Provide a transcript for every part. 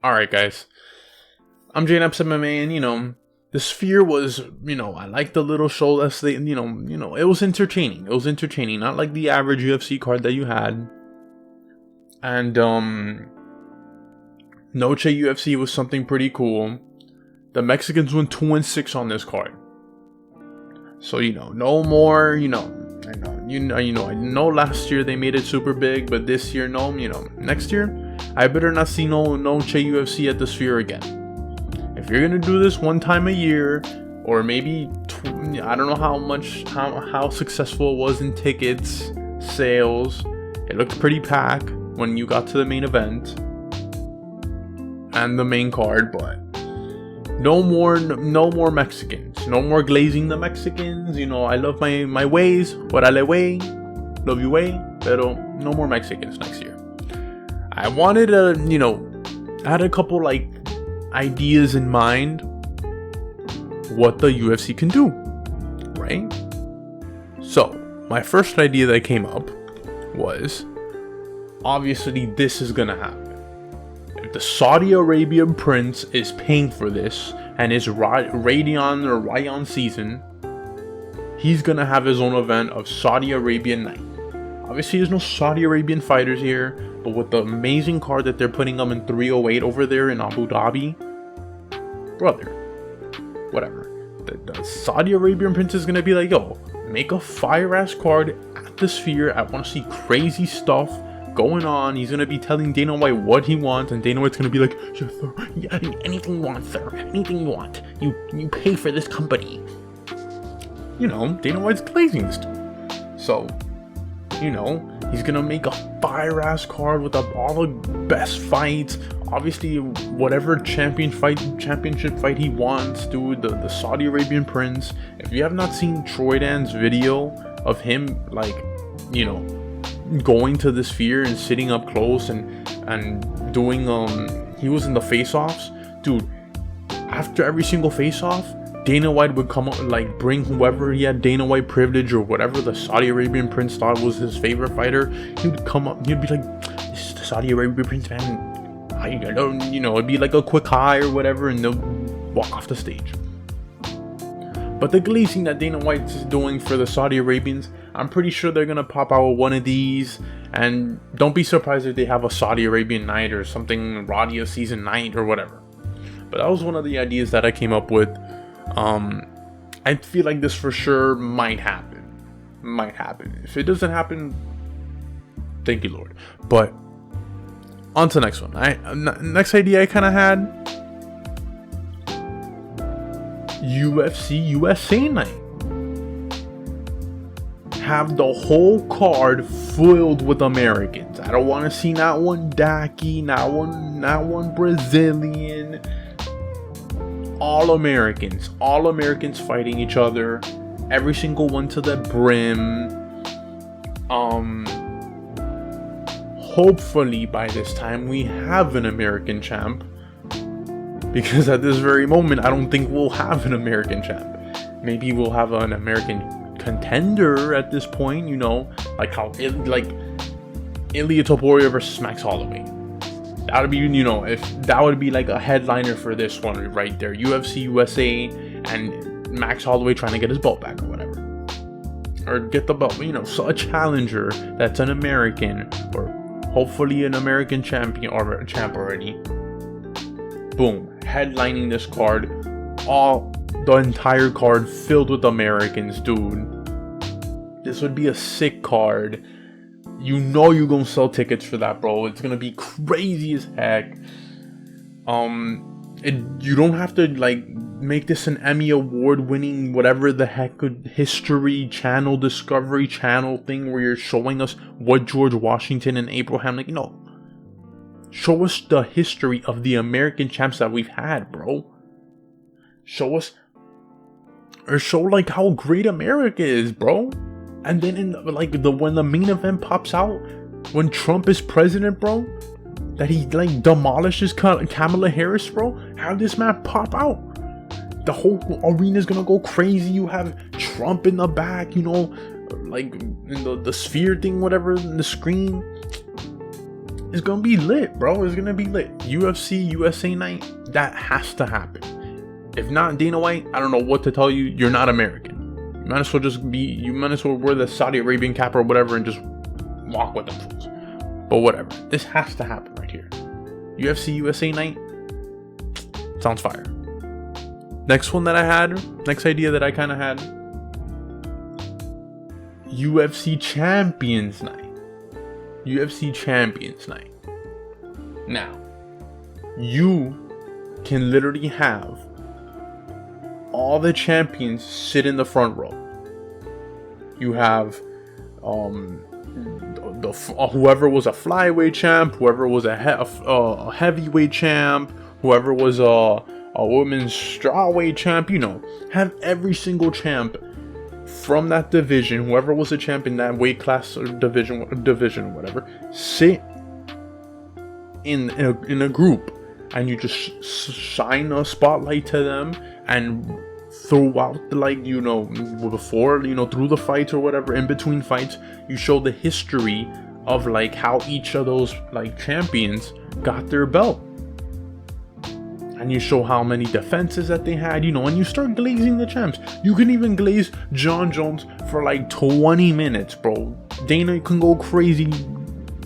Alright, guys. I'm JNups MMA, and the Sphere was, I like the little show that's it was entertaining. It was entertaining, not like the average UFC card that you had. And Noche UFC was something pretty cool. The Mexicans went 2-6 on this card. So no more, I know last year they made it super big, but this year no, next year I better not see no Noche UFC at the Sphere again. If you're gonna do this one time a year, or maybe I don't know how successful it was in tickets sales. It looked pretty packed when you got to the main event and the main card, but no more Mexicans, no more glazing the Mexicans. I love my ways, orale way, love you way, pero no more Mexicans next year. I wanted I had a couple ideas in mind what the UFC can do, right? So my first idea that came up was, obviously this is gonna happen. If the Saudi Arabian prince is paying for this and his Rayyan season, he's gonna have his own event of Saudi Arabian night. Obviously there's no Saudi Arabian fighters here, but with the amazing card that they're putting up in 308 over there in Abu Dhabi, brother, whatever. The Saudi Arabian prince is gonna be like, yo, make a fire ass card at the Sphere. I want to see crazy stuff going on. He's gonna be telling Dana White what he wants, and Dana White's gonna be like, yeah, sir, yeah, anything you want, sir, anything you want. You pay for this company. Dana White's glazing this dude. So, he's gonna make a fire ass card with all the best fights. Obviously, whatever championship fight he wants, dude. The Saudi Arabian prince. If you have not seen Troy Dan's video of him, going to the Sphere and sitting up close and doing he was in the face-offs, dude. After every single face-off, Dana White would come up bring whoever he had Dana White privilege or whatever the Saudi Arabian prince thought was his favorite fighter. He would come up, he'd be like, this is the Saudi Arabian prince, man. I don't, it'd be like a quick high or whatever, and they'll walk off the stage. But the glazing that Dana White is doing for the Saudi Arabians, I'm pretty sure they're gonna pop out one of these, and don't be surprised if they have a Saudi Arabian night or something, Radia season night or whatever. But that was one of the ideas that I came up with. I feel like this for sure might happen. If it doesn't happen, thank you, Lord. But on to the next one. Next idea I kind of had, UFC USA night. Have the whole card filled with Americans. I don't want to see not one Daki, not one Brazilian. All Americans fighting each other, every single one to the brim. Hopefully by this time we have an American champ, because at this very moment I don't think we'll have an American champ. Maybe we'll have an American contender at this point, like Ilia Topuria versus Max Holloway. That would be, if that would be like a headliner for this one right there. UFC USA and Max Holloway trying to get his belt back or whatever. Or get the belt, so a challenger that's an American, or hopefully an American champion or a champ already. Boom. Headlining this card. The entire card filled with Americans, dude. This would be a sick card. You're gonna sell tickets for that, bro. It's gonna be crazy as heck. You don't have to make this an Emmy award winning whatever the heck History Channel, Discovery Channel thing where you're showing us what George Washington and Abraham, no. Show us the history of the American champs that we've had, bro. Show how great America is, bro. And then when the main event pops out, when Trump is president, bro, that he demolishes Kamala Harris, bro. Have this man pop out. The whole arena's gonna go crazy. You have Trump in the back, in the Sphere thing, whatever, in the screen. It's gonna be lit, bro. It's gonna be lit. UFC USA night, that has to happen. If not Dana White, I don't know what to tell you. You're not American. You might as well you might as well wear the Saudi Arabian cap or whatever and just walk with them fools. But whatever. This has to happen right here. UFC USA night. Sounds fire. Next idea that I kind of had. UFC Champions Night. UFC Champions Night. Now, you can literally have all the champions sit in the front row. You have whoever was a flyweight champ, whoever was a heavyweight champ, whoever was a women's strawweight champ, have every single champ from that division, whoever was a champ in that weight class or division, whatever, sit in a group, and you just shine a spotlight to them, and throughout before, through the fights or whatever, in between fights, you show the history of how each of those champions got their belt. And you show how many defenses that they had, and you start glazing the champs. You can even glaze Jon Jones for 20 minutes, bro. Dana can go crazy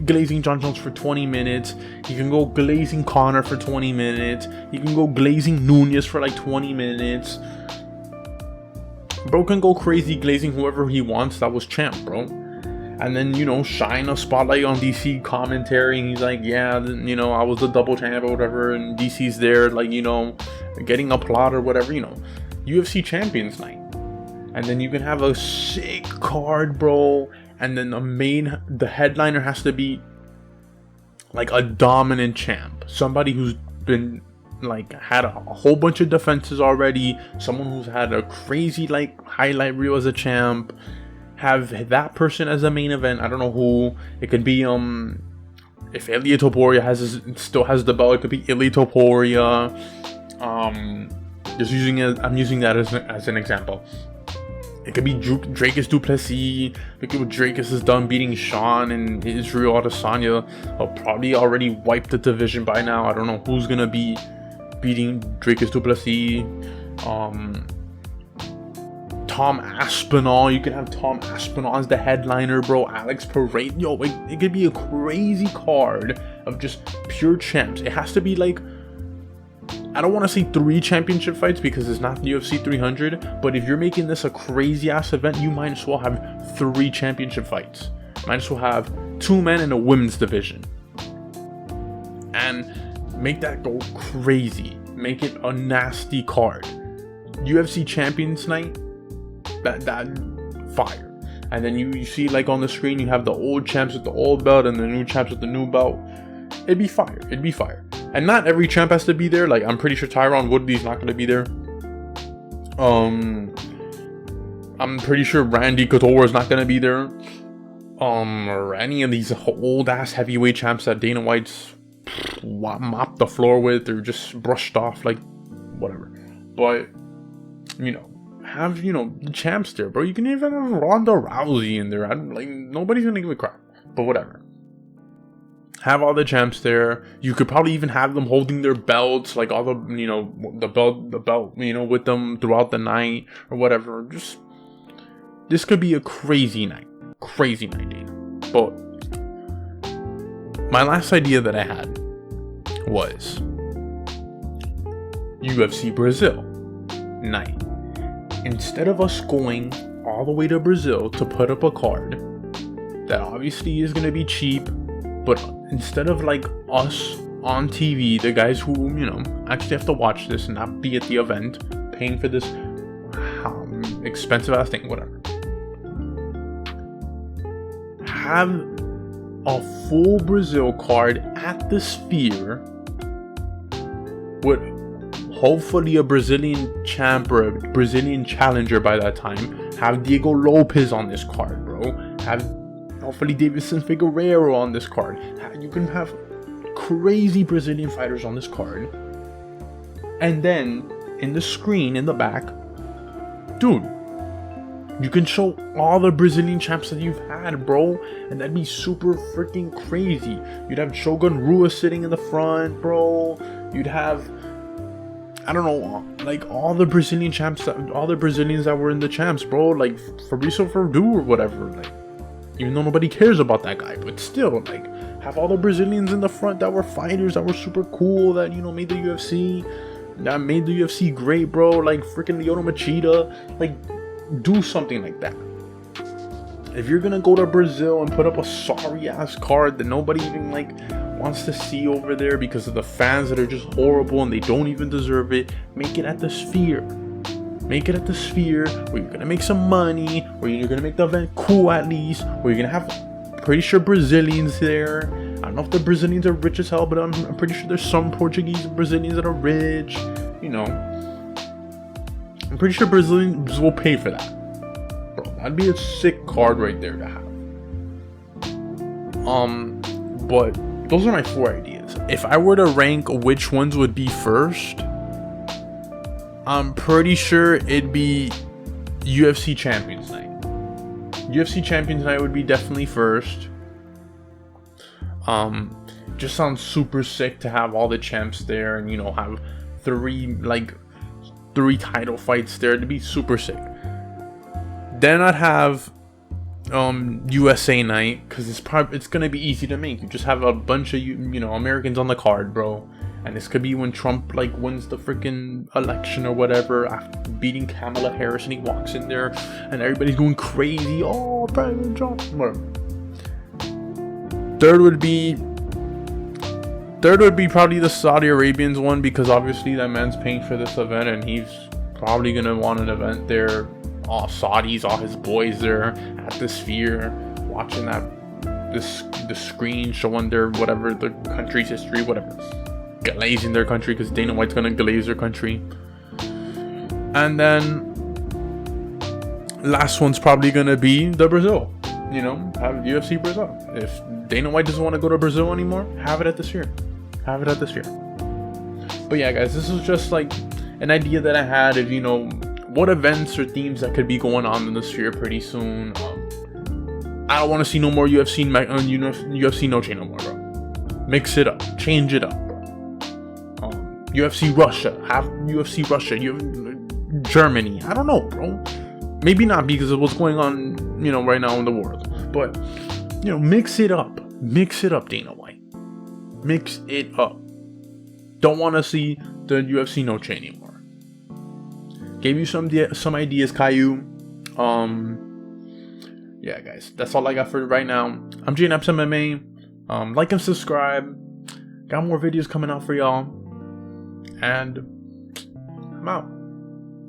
glazing Jon Jones for 20 minutes. You can go glazing Conor for 20 minutes. You can go glazing Nunes for 20 minutes. Bro can go crazy glazing whoever he wants that was champ, bro. And then, shine a spotlight on DC commentary, and he's like, yeah, I was the double champ or whatever, and DC's there, getting applaud or whatever, UFC Champions Night. And then you can have a sick card, bro, and then the headliner has to be, a dominant champ. Somebody who's been, had a whole bunch of defenses already, someone who's had a crazy, highlight reel as a champ. Have that person as a main event. I don't know who. It could be if Ilia Topuria still has the belt, it could be Ilia Topuria. I'm using that as an example. It could be Dricus du Plessis. It could be Dricus is done beating Sean and Israel Adesanya. I'll probably already wiped the division by now. I don't know who's gonna be beating Dricus du Plessis. Tom Aspinall, you can have Tom Aspinall as the headliner, bro. Alex Pereira, it could be a crazy card of just pure champs. It has to be I don't want to say 3 championship fights because it's not the UFC 300, but if you're making this a crazy ass event, you might as well have 3 championship fights. Might as well have 2 men in a women's division. And make that go crazy. Make it a nasty card. UFC Champions Night, that fire. And then you see on the screen, you have the old champs with the old belt and the new champs with the new belt. It'd be fire. And not every champ has to be there. I'm pretty sure Tyron Woodley's not going to be there. I'm pretty sure Randy Couture is not going to be there. Or any of these old ass heavyweight champs that Dana White's mopped the floor with or just brushed off, whatever. But have the champs there, bro. You can even have Ronda Rousey in there. Nobody's gonna give a crap, but whatever. Have all the champs there. You could probably even have them holding their belts, all the the belt with them throughout the night or whatever. Just this could be a crazy night, Dana. But my last idea that I had was UFC Brazil night. Instead of us going all the way to Brazil to put up a card that obviously is going to be cheap, but instead of us on TV, the guys who actually have to watch this and not be at the event paying for this expensive ass thing, whatever, have a full Brazil card at the Sphere with hopefully a Brazilian champ or a Brazilian challenger by that time. Have Diego Lopes on this card, bro. Have hopefully Davidson Figueiredo on this card. You can have crazy Brazilian fighters on this card. And then in the screen in the back, dude, You can show all the Brazilian champs that you've had, bro, and that'd be super freaking crazy. You'd have Shogun Rua sitting in the front, bro. You'd have, I don't know, like all the Brazilian champs, all the Brazilians that were in the champs, bro, like Fabrício Verdun or whatever. Like, even though nobody cares about that guy, but still, like, have all the Brazilians in the front that were fighters, that were super cool, that, you know, made the UFC, that made the UFC great, bro. Like freaking Lyoto Machida, like. Do something like that. If you're gonna go to Brazil and put up a sorry ass card that nobody even like wants to see over there because of the fans that are just horrible and they don't even deserve it, make it at the Sphere. Make it at the Sphere where you're gonna make some money, where you're gonna make the event cool at least, where you're gonna have pretty sure Brazilians there. I don't know if the Brazilians are rich as hell, but I'm pretty sure there's some Portuguese and Brazilians that are rich, you know. I'm pretty sure Brazilians will pay for that. Bro, that'd be a sick card right there to have. But those are my 4 ideas. If I were to rank which ones would be first, I'm pretty sure it'd be UFC Champions Night. UFC Champions Night would be definitely first. Just sounds super sick to have all the champs there and, you know, have 3 title fights there. To be super sick. Then I'd have USA night, because it's gonna be easy to make. You just have a bunch of you know Americans on the card, bro, and this could be when Trump like wins the freaking election or whatever after beating Kamala Harris, and he walks in there and everybody's going crazy. Oh, President Trump. Whatever. Third would be probably the Saudi Arabians one, because obviously that man's paying for this event and he's probably gonna want an event there. All Saudis, all his boys there at the Sphere, watching the screen showing their whatever the country's history, whatever, glazing their country, because Dana White's gonna glaze their country. And then last one's probably gonna be the Brazil. You know, have UFC Brazil. If Dana White doesn't want to go to Brazil anymore, have it at the Sphere. Have it at the Sphere. But yeah, guys, this is just like an idea that I had of, you know, what events or themes that could be going on in the Sphere pretty soon. I don't want to see no more UFC UFC no chain no more, bro. Mix it up, change it up, bro. UFC Russia, have UFC Russia, Germany. I don't know, bro. Maybe not because of what's going on, you know, right now in the world. But, you know, mix it up. Mix it up, Dana White. Mix it up. Don't want to see the UFC no chain anymore. Gave you some ideas, Caillou. Yeah, guys, that's all I got for right now. I'm JNaps MMA. Like and subscribe. Got more videos coming out for y'all. And I'm out.